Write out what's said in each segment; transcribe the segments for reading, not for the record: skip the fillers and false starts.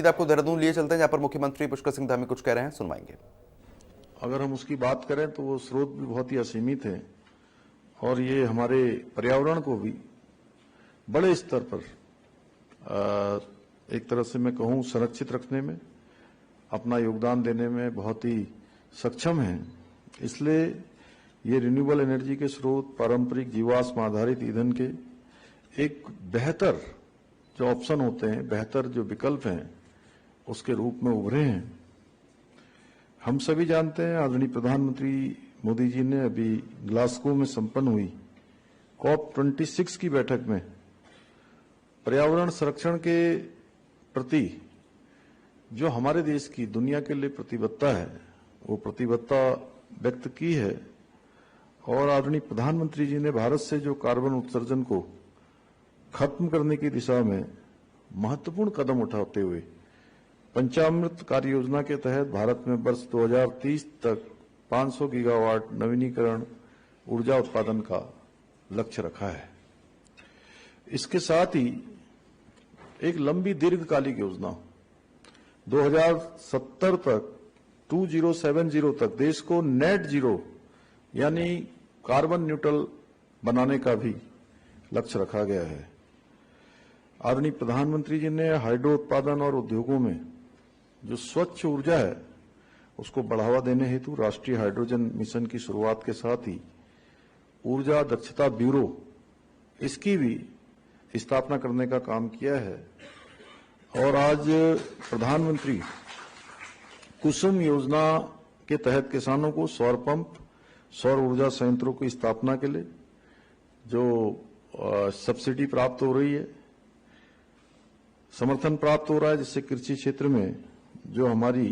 आपको देहरादून लिए चलते हैं, जहां पर मुख्यमंत्री पुष्कर सिंह धामी कुछ कह रहे हैं, सुनवाएंगे। अगर हम उसकी बात करें तो वो स्रोत भी बहुत ही असीमित है और ये हमारे पर्यावरण को भी बड़े स्तर पर एक तरह से मैं कहूं संरक्षित रखने में अपना योगदान देने में बहुत ही सक्षम है। इसलिए ये रिन्यूएबल एनर्जी के स्रोत, पारंपरिक जीवाश्म आधारित ईंधन के एक बेहतर जो ऑप्शन होते हैं, बेहतर जो विकल्प हैं, उसके रूप में उभरे हैं। हम सभी जानते हैं आदरणीय प्रधानमंत्री मोदी जी ने अभी ग्लासगो में संपन्न हुई COP26 की बैठक में पर्यावरण संरक्षण के प्रति जो हमारे देश की दुनिया के लिए प्रतिबद्धता है, वो प्रतिबद्धता व्यक्त की है और आदरणीय प्रधानमंत्री जी ने भारत से जो कार्बन उत्सर्जन को खत्म करने की दिशा में महत्वपूर्ण कदम उठाते हुए पंचामृत कार्य योजना के तहत भारत में वर्ष 2030 तक 500 गीगावाट नवीनीकरण ऊर्जा उत्पादन का लक्ष्य रखा है। इसके साथ ही एक लंबी दीर्घकालिक योजना 2070 तक 2070 तक देश को नेट जीरो यानी कार्बन न्यूट्रल बनाने का भी लक्ष्य रखा गया है। आदरणीय प्रधानमंत्री जी ने हाइड्रो उत्पादन और उद्योगों में जो स्वच्छ ऊर्जा है उसको बढ़ावा देने हेतु राष्ट्रीय हाइड्रोजन मिशन की शुरुआत के साथ ही ऊर्जा दक्षता ब्यूरो इसकी भी स्थापना करने का काम किया है और आज प्रधानमंत्री कुसुम योजना के तहत किसानों को सौर पंप, सौर ऊर्जा संयंत्रों की स्थापना के लिए जो सब्सिडी प्राप्त हो रही है, समर्थन प्राप्त हो रहा है, जिससे कृषि क्षेत्र में जो हमारी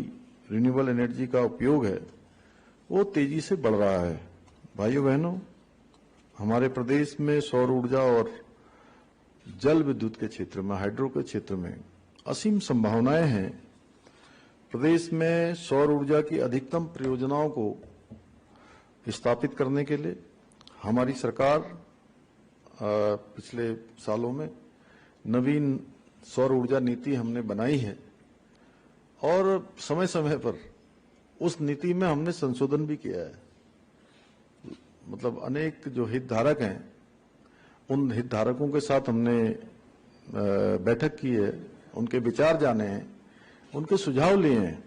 रिन्यूएबल एनर्जी का उपयोग है वो तेजी से बढ़ रहा है। भाइयों बहनों, हमारे प्रदेश में सौर ऊर्जा और जल विद्युत के क्षेत्र में, हाइड्रो के क्षेत्र में असीम संभावनाएं हैं। प्रदेश में सौर ऊर्जा की अधिकतम परियोजनाओं को स्थापित करने के लिए हमारी सरकार पिछले सालों में नवीन सौर ऊर्जा नीति हमने बनाई है और समय समय पर उस नीति में हमने संशोधन भी किया है। मतलब अनेक जो हितधारक हैं, उन हितधारकों के साथ हमने बैठक की है, उनके विचार जाने हैं, उनके सुझाव लिए हैं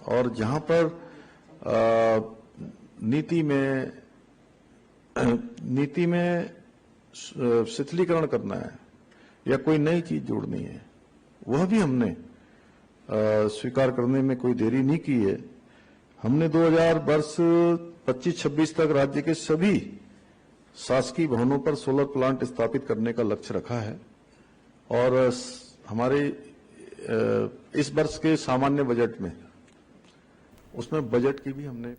और जहां पर नीति में शिथिलीकरण करना है या कोई नई चीज जोड़नी है, वह भी हमने स्वीकार करने में कोई देरी नहीं की है। हमने 2000 वर्ष 25-26 तक राज्य के सभी शासकीय भवनों पर सोलर प्लांट स्थापित करने का लक्ष्य रखा है और हमारे इस वर्ष के सामान्य बजट में उसमें बजट की भी हमने